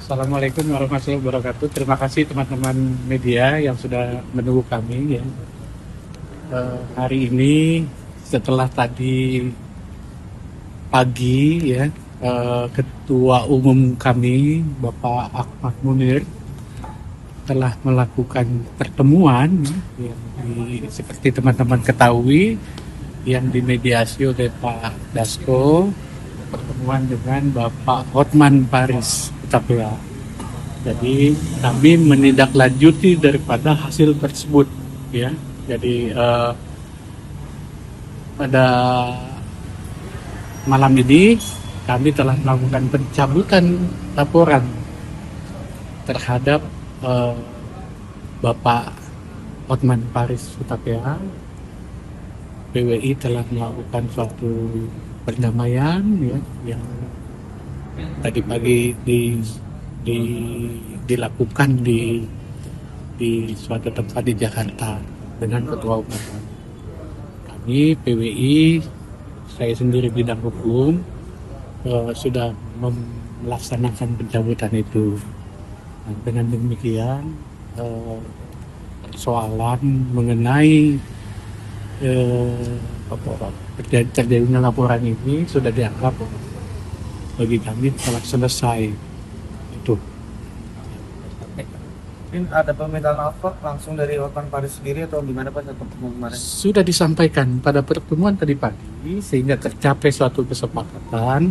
Assalamualaikum warahmatullahi wabarakatuh. Terima kasih teman-teman media yang sudah menunggu kami ya. Hari ini setelah tadi pagi ya, Ketua Umum kami Bapak Ahmad Munir telah melakukan pertemuan yang seperti teman-teman ketahui yang dimediasi oleh Pak Dasko, pertemuan dengan Bapak Hotman Paris Hutapea. Jadi kami menindaklanjuti daripada hasil tersebut ya. Jadi pada malam ini kami telah melakukan pencabutan laporan terhadap Bapak Hotman Paris Hutapea. PWI telah melakukan suatu perdamaian ya, yang tadi pagi dilakukan di suatu tempat di Jakarta dengan Ketua Umum. Kami PWI, saya sendiri bidang hukum, sudah melaksanakan pencabutan itu. Nah, dengan demikian persoalan mengenai terjadinya laporan ini sudah dianggap bagi kami telah selesai. Itu. Mungkin ada permintaan maaf Pak langsung dari Hotman Paris sendiri atau gimana Pak saat pertemuan kemarin? Sudah disampaikan pada pertemuan tadi pagi sehingga tercapai suatu kesepakatan.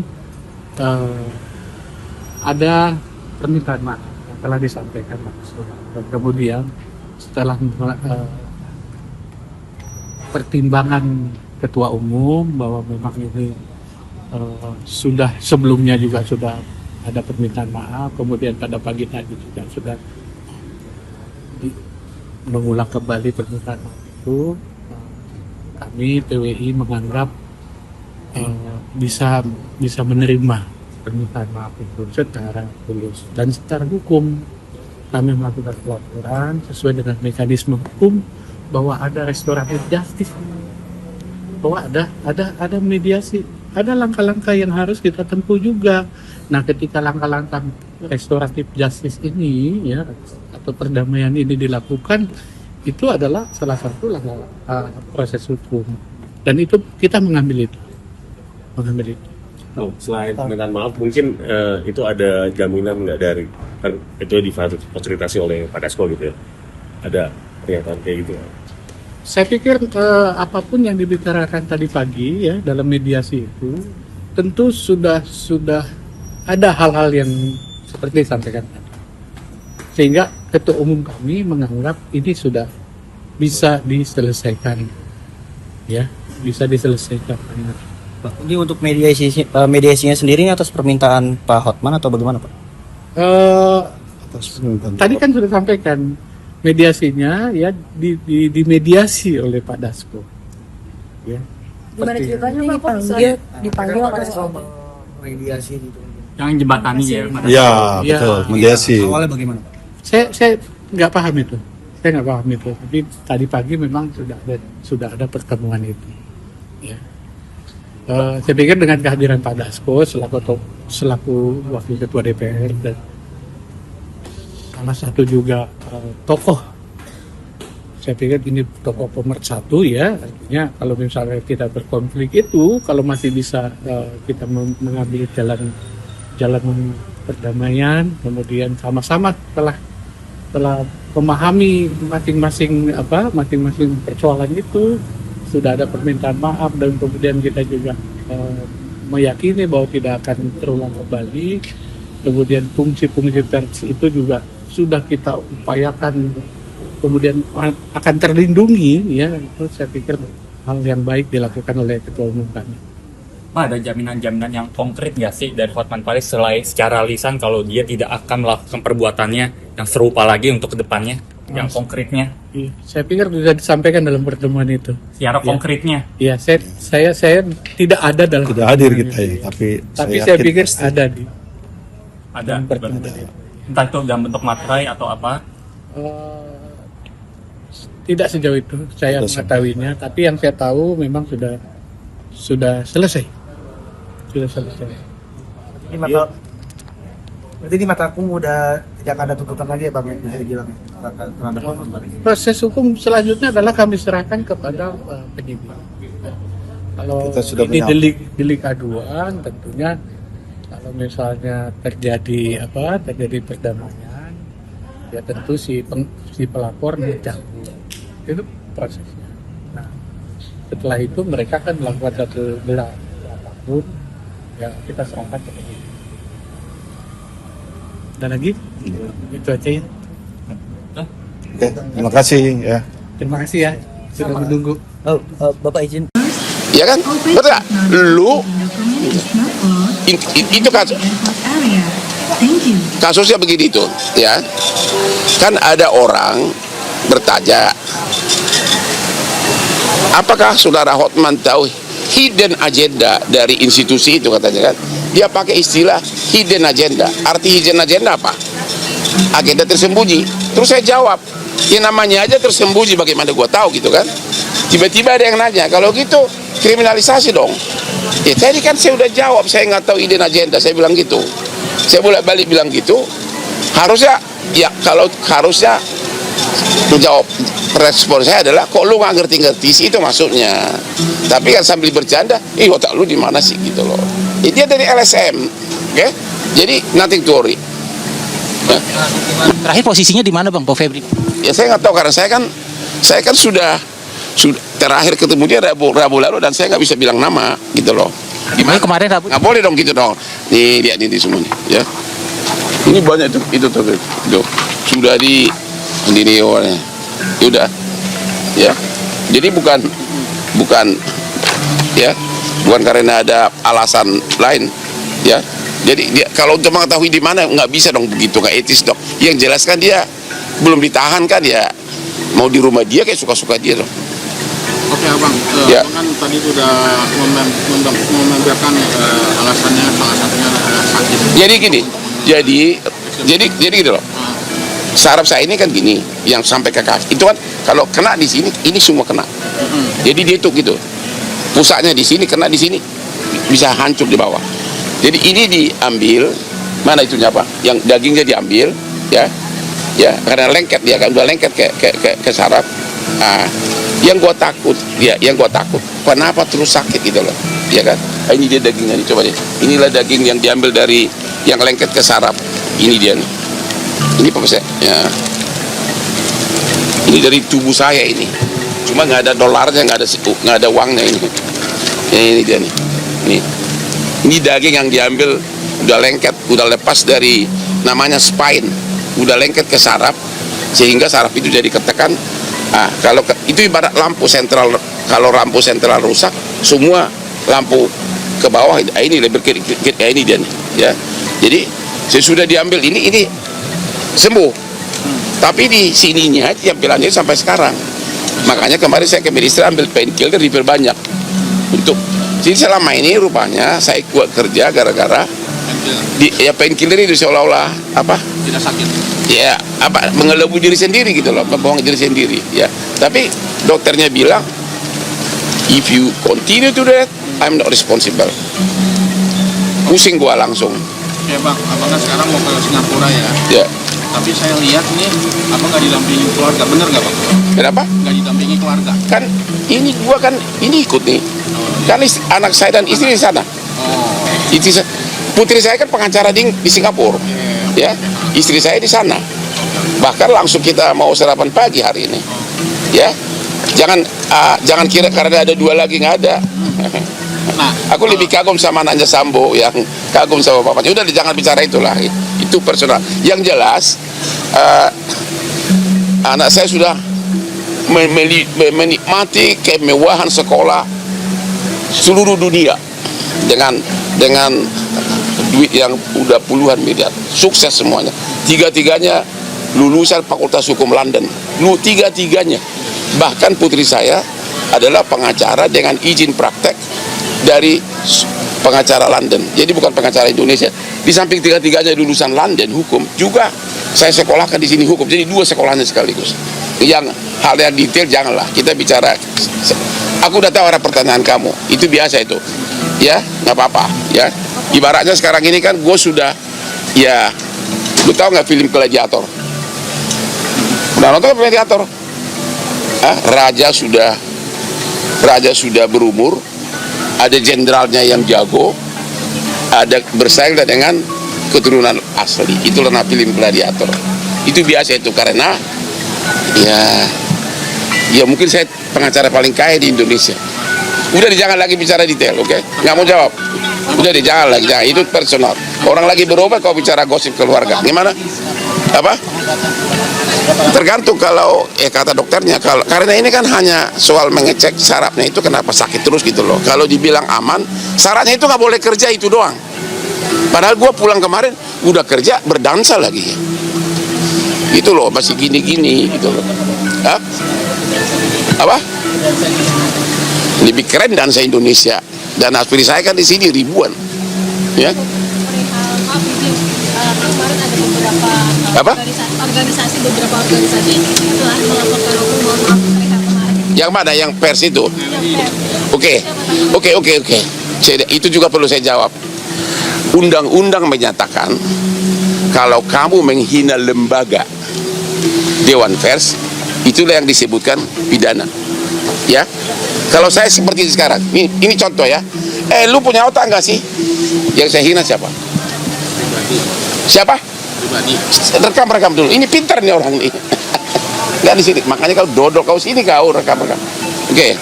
Ada permintaan maaf yang telah disampaikan langsung. Dan kemudian setelah pertimbangan Ketua Umum bahwa memang ini sudah sebelumnya juga sudah ada permintaan maaf, kemudian pada pagi tadi juga sudah mengulang kembali permintaan maaf itu, kami PWI menganggap bisa menerima permintaan maaf itu secara tulus dan secara hukum. Kami melakukan pelaporan sesuai dengan mekanisme hukum bahwa ada restoratif justice, bahwa ada mediasi, ada langkah-langkah yang harus kita tempuh juga. Nah, ketika langkah-langkah restoratif justice ini ya atau perdamaian ini dilakukan, itu adalah salah satu langkah proses hukum, dan itu kita mengambil itu. Oh, selain permintaan maaf, mungkin itu ada jaminan nggak dari, kan itu difasilitasi oleh Pak Dasko gitu ya? Ada pernyataan kayak gitu? Saya pikir apapun yang dibicarakan tadi pagi ya dalam mediasi itu tentu sudah ada hal-hal yang seperti disampaikan tadi, sehingga Ketua Umum kami menganggap ini sudah bisa diselesaikan ya, bisa diselesaikan. Pak, ini untuk mediasinya sendiri atas permintaan Pak Hotman atau bagaimana Pak? Tadi kan sudah sampaikan mediasinya ya dimediasi oleh Pak Dasko. Ya. Gimana ceritanya Pak? Dipanggil atau Mediasi gitu. Yang jembatani ya. Ya, betul. Mediasi. Awalnya bagaimana Pak? Saya nggak paham itu. Tapi tadi pagi memang sudah ada pertemuan itu. Ya. Saya pikir dengan kehadiran Pak Dasko selaku Wakil Ketua DPR dan salah satu juga tokoh, saya pikir ini tokoh pemersatu ya, artinya kalau misalnya kita berkonflik itu, kalau masih bisa kita mengambil jalan perdamaian, kemudian sama-sama telah memahami masing-masing persoalan itu, sudah ada permintaan maaf dan kemudian kita juga meyakini bahwa tidak akan terulang kembali, kemudian fungsi-fungsi pers itu juga sudah kita upayakan kemudian akan terlindungi ya, itu saya pikir hal yang baik dilakukan oleh Ketua Umum kami. Pak, ada jaminan-jaminan yang konkret nggak sih dari Hotman Paris selain secara lisan kalau dia tidak akan melakukan perbuatannya yang serupa lagi untuk kedepannya, yang konkretnya? Iya, saya pikir sudah disampaikan dalam pertemuan itu. Secara konkretnya? Iya, saya tidak ada dalam. Tidak hadir kita ya, tapi saya pikir pasti ada di. Ada. Entah itu dalam bentuk materai atau apa? Tidak sejauh itu saya mengetahuinya, tapi yang saya tahu memang sudah selesai. Sudah selesai. Ini Berarti di mataku udah tidak ada tuntutan lagi ya Bang, yang bisa dibilang terhadap Hotman Paris. Proses hukum selanjutnya adalah kami serahkan kepada penyidik. Kalau Kita sudah ini menyam- delik aduan, tentunya kalau misalnya terjadi perdamaian, ya tentu si pelapor dicabut. Itu prosesnya. Nah, setelah itu mereka kan melakukan satu gelar apapun, ya kita serahkan ke penyidik. Ada lagi? Itu aja ya. Oke, terima kasih ya. Terima kasih ya sudah menunggu. Oh, Bapak izin. Ya kan? Betul nggak? Lu itu kasusnya begini itu, ya. Kan ada orang bertanya, apakah saudara Hotman tahu hidden agenda dari institusi itu, katanya kan? Dia pakai istilah hidden agenda. Arti hidden agenda apa? Agenda tersembunyi. Terus saya jawab, ya namanya aja tersembunyi, bagaimana gua tahu gitu kan? Tiba-tiba ada yang nanya, kalau gitu kriminalisasi dong. Ya tadi kan saya udah jawab, saya nggak tahu hidden agenda, saya bilang gitu. Saya bolak-balik bilang gitu. Harusnya, ya kalau harusnya menjawab, respon saya adalah, kok lu nggak ngerti-ngerti sih, itu maksudnya. Tapi kan sambil bercanda, otak lu di mana sih gitu loh. Dia dari LSM, oke? Jadi nothing to worry. Ya. Terakhir posisinya di mana Bang, Pak Febri? Ya saya nggak tahu, karena saya kan sudah terakhir ketemu dia Rabu lalu, dan saya nggak bisa bilang nama gitu loh. Gimana? Kemarin Rabu. Nggak boleh dong gitu dong. Nih lihat ini semua nih, ya. Ini banyak tuh, itu sudah di sendiri orangnya. Udah, ya. Jadi bukan ya, bukan karena ada alasan lain, ya. Jadi dia kalau untuk mengetahui di mana, nggak bisa dong begitu, nggak etis dong. Yang jelas kan dia belum ditahan kan, ya mau di rumah dia kayak suka-suka dia dong. Oke Abang, Ya. Abang kan tadi sudah membeberkan alasannya, salah satunya adalah sakit. Jadi gini, jadi gini loh. Saraf saya ini kan gini, yang sampai ke kaki. Itu kan kalau kena di sini, ini semua kena. Jadi dia tuh gitu. Pusatnya di sini, kena di sini, bisa hancur di bawah. Jadi ini diambil, mana itunya apa? Yang dagingnya diambil, ya, karena lengket dia kan, udah lengket ke saraf. Nah, yang gua takut, kenapa terus sakit gitu loh, ya kan? Ini dia dagingnya nih, coba deh. Inilah daging yang diambil dari yang lengket ke saraf. Ini dia nih. Ini apa sih? Ya. Ini dari tubuh saya ini. Cuma nggak ada dolarnya, nggak ada uangnya ini. Ya, ini dia nih. Ini daging yang diambil udah lengket, udah lepas dari namanya spine, udah lengket ke saraf, sehingga saraf itu jadi ketekan. Nah, itu ibarat lampu sentral. Kalau lampu sentral rusak, semua lampu ke bawah. Ini lebih kayak ini dia nih, ya. Jadi sesudah diambil ini sembuh. Tapi di sininya tampilannya sampai sekarang. Makanya kemarin saya ke medis ambil painkiller diperbanyak untuk. Jadi selama ini rupanya saya kuat kerja gara-gara painkiller itu seolah-olah apa? Tidak sakit. Ya, mengelabui diri sendiri gitu loh, membohongi diri sendiri, ya. Tapi dokternya bilang, if you continue to that, I'm not responsible. Pusing gua langsung. Ya Bang, Abang kan sekarang mau ke Singapura ya. Ya. Tapi saya lihat nih, Abang nggak didampingi keluarga, bener nggak Bang? Kenapa? Nggak didampingi keluarga. Kan gua kan ikut nih. Kan anak saya dan istri di sana. Putri saya kan pengacara di Singapura. Ya, istri saya di sana. Bahkan langsung kita mau sarapan pagi hari ini. Ya. Jangan kira karena ada dua lagi, nggak ada. Nah, aku lebih kagum sama anaknya Sambo yang kagum sama bapaknya. Udah jangan bicara itulah. Itu personal. Yang jelas anak saya sudah menikmati kemewahan sekolah seluruh dunia dengan duit yang udah puluhan miliar. Sukses semuanya. Tiga-tiganya lulusan Fakultas Hukum London. Tiga-tiganya. Bahkan putri saya adalah pengacara dengan izin praktek dari pengacara London. Jadi bukan pengacara Indonesia. Di samping tiga-tiganya lulusan London hukum, juga saya sekolahkan di sini hukum. Jadi dua sekolahnya sekaligus. Yang hal yang detail janganlah kita bicara. Aku udah tahu arah pertanyaan kamu. Itu biasa itu. Ya, nggak apa-apa. Ya, ibaratnya sekarang ini kan gue sudah ya Lu tahu nggak film Gladiator? Udah nonton kan Gladiator? Raja sudah berumur, ada jenderalnya yang jago, ada bersaing dengan keturunan asli. Itulah film Gladiator. Itu biasa itu karena ya mungkin saya pengacara paling kaya di Indonesia. Udah jangan lagi bicara detail, oke? Nggak mau jawab. Udah jangan lagi, jangan. Itu personal. Orang lagi berobat kau bicara gosip keluarga. Gimana? Apa? Tergantung kalau kata dokternya, karena ini kan hanya soal mengecek sarafnya itu kenapa sakit terus gitu loh. Kalau dibilang aman, syaratnya itu nggak boleh kerja itu doang. Padahal gua pulang kemarin udah kerja berdansa lagi. Gitu loh, masih gini-gini gitu loh. Apa? Lebih keren dansa Indonesia, dan aspirasi saya kan di sini ribuan, ya. Kemarin ada beberapa Apa? organisasi telah melaporkan mohon maaf mereka kemarin. Yang mana? Yang pers itu? Oke. Itu juga perlu saya jawab. Undang-undang menyatakan kalau kamu menghina lembaga Dewan Pers, itulah yang disebutkan pidana. Ya. Kalau saya seperti sekarang, ini contoh ya. Lu punya otak nggak sih? Yang saya hina siapa? Siapa? Rekam dulu. Ini pintar nih orang ini. Nggak di sini. Makanya kalau dodol kau sini kau rekam. Oke.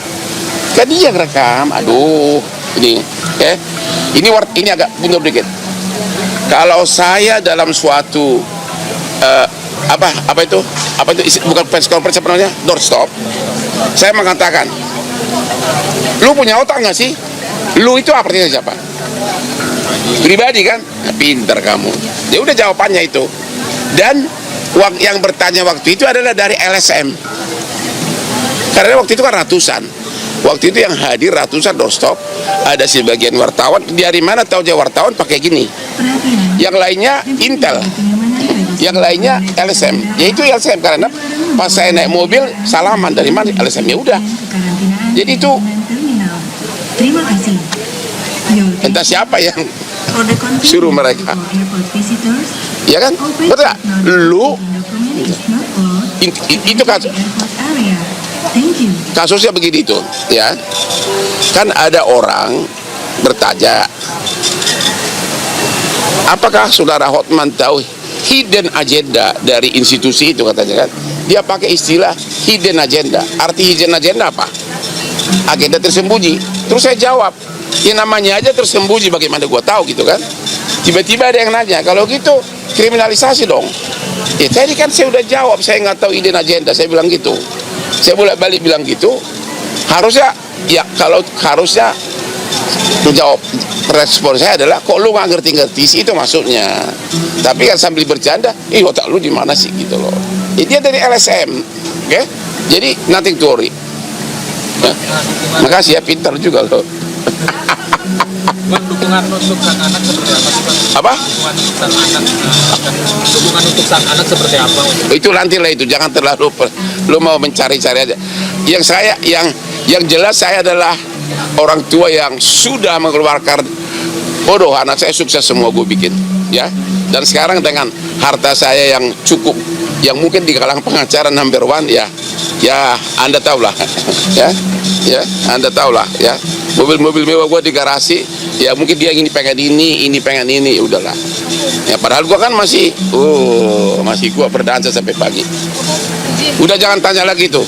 Kan dia yang rekam. Aduh. Ini agak mundur dikit. Kalau saya dalam suatu apa itu bukan press conference apa namanya, doorstop, saya mengatakan, lu punya otak nggak sih? Lu itu artinya siapa? Pribadi kan? Nah, pintar kamu. Ya udah jawabannya itu. Dan yang bertanya waktu itu adalah dari LSM. Karena waktu itu kan ratusan. Waktu itu yang hadir ratusan doorstop. Ada sebagian wartawan. Dari mana tahu dia wartawan pakai gini. Yang lainnya Intel. Yang lainnya LSM. Yaitu LSM karena pas saya naik mobil salaman dari mana LSM, ya udah. Jadi itu terima kasih. entah siapa yang suruh mereka. Ya kan? Betul gak? Lu itu kasusnya begini tuh, ya. Kan ada orang bertanya, apakah saudara Hotman tahu hidden agenda dari institusi itu, katanya kan. Dia pakai istilah hidden agenda. Arti hidden agenda apa? Agenda tersembunyi. Terus saya jawab, ya namanya aja tersembunyi, bagaimana gua tahu gitu kan. Tiba-tiba ada yang nanya, kalau gitu kriminalisasi dong. Ya tadi kan saya udah jawab, saya nggak tahu hidden agenda, saya bilang gitu. Saya bolak-balik bilang gitu. Harusnya, ya kalau harusnya menjawab, respon saya adalah, kok lu nggak ngerti-ngerti sih, itu maksudnya. Tapi kan sambil bercanda, otak lu di mana sih gitu loh. Dia dari LSM, oke? Jadi nothing to worry. Makasih ya, pintar juga loh. Dukungan untuk sang anak seperti apa sih, Bang? Apa? Dukungan untuk sang anak seperti apa? Itu nanti lah, itu jangan terlalu lu mau mencari-cari aja. Yang jelas saya adalah orang tua yang sudah mengeluarkan, bodoh, anak saya sukses semua gue bikin, ya. Dan sekarang dengan harta saya yang cukup, yang mungkin di kalangan pengacara number one, ya Anda tahulah, ya Anda tahulah, ya. Mobil-mobil mewah gue di garasi, ya mungkin dia pengen ini, udahlah. Ya padahal gue kan masih gue berdansa sampai pagi. Udah jangan tanya lagi tuh.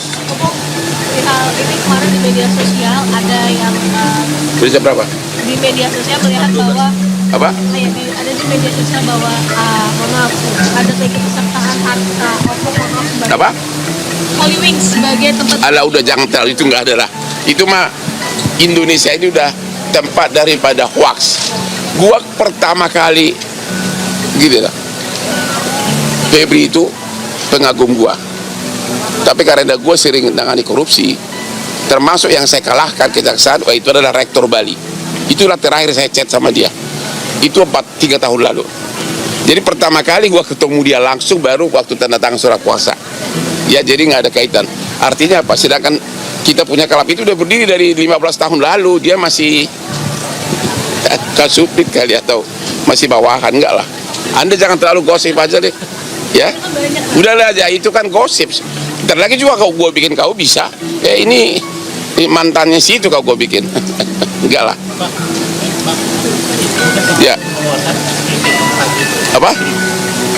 Hal ini kemarin di media sosial ada yang Berita berapa? di media sosial melihat bahwa Apa? ada di media sosial bahwa mohon maaf, ada keikutsertaan Apa? Holy Wings sebagai tempat. Alah udah jangan terlalu, itu nggak ada lah. Itu mah Indonesia ini udah tempat daripada hoax. Gua pertama kali gitu lah. Febri itu pengagum gua. Tapi karena gua sering menangani korupsi, termasuk yang saya kalahkan kejaksaan, itu adalah Rektor Bali. Itulah terakhir saya chat sama dia. Itu 3 tahun lalu. Jadi pertama kali gua ketemu dia langsung baru waktu tanda tangan surat kuasa. Ya jadi nggak ada kaitan. Artinya apa? Sedangkan kita punya klub itu udah berdiri dari 15 tahun lalu. Dia masih kasupit kali atau masih bawahan, enggak lah. Anda jangan terlalu gosip aja deh. Ya, udahlah aja, itu kan gosip. Ntar lagi juga kau gue bikin kau bisa. Ya ini mantannya situ kau gue bikin. Enggak lah. Ya. Apa?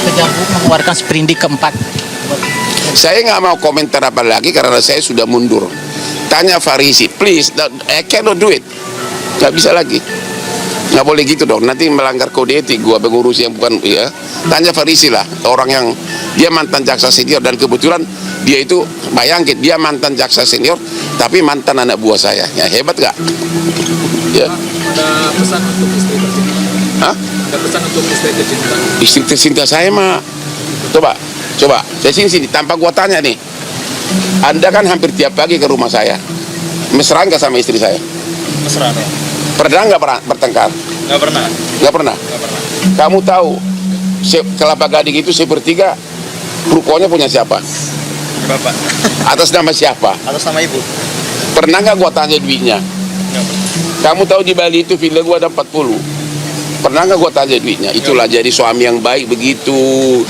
Kejagung mengeluarkan sprindik keempat. Saya nggak mau komentar apa lagi karena saya sudah mundur. Tanya Farisi, please, I cannot do it. Nggak bisa lagi. Nggak boleh gitu dong, nanti melanggar kode etik gua pengurus yang bukan, ya. Tanya Farisi lah, orang yang dia mantan jaksa senior dan kebetulan dia itu, bayangin, dia mantan jaksa senior tapi mantan anak buah saya. Ya hebat nggak? Ya. Ada pesan untuk istri tercinta? Hah? Ada pesan untuk istri tercinta? Istri tercinta saya mah, coba, saya sini, tanpa gua tanya nih. Anda kan hampir tiap pagi ke rumah saya. Mesra nggak sama istri saya? Mesra ya? Pernah nggak bertengkar? Nggak pernah. Nggak pernah. Nggak pernah. Kamu tahu, Kelapa Gading itu sepertiga rukonya punya siapa? Bapak. Atas nama siapa? Atas nama ibu. Pernah nggak gua tanya duitnya? Nggak pernah. Kamu tahu di Bali itu villa gua ada 40. Pernah nggak gua tanya duitnya? Itulah jadi suami yang baik begitu.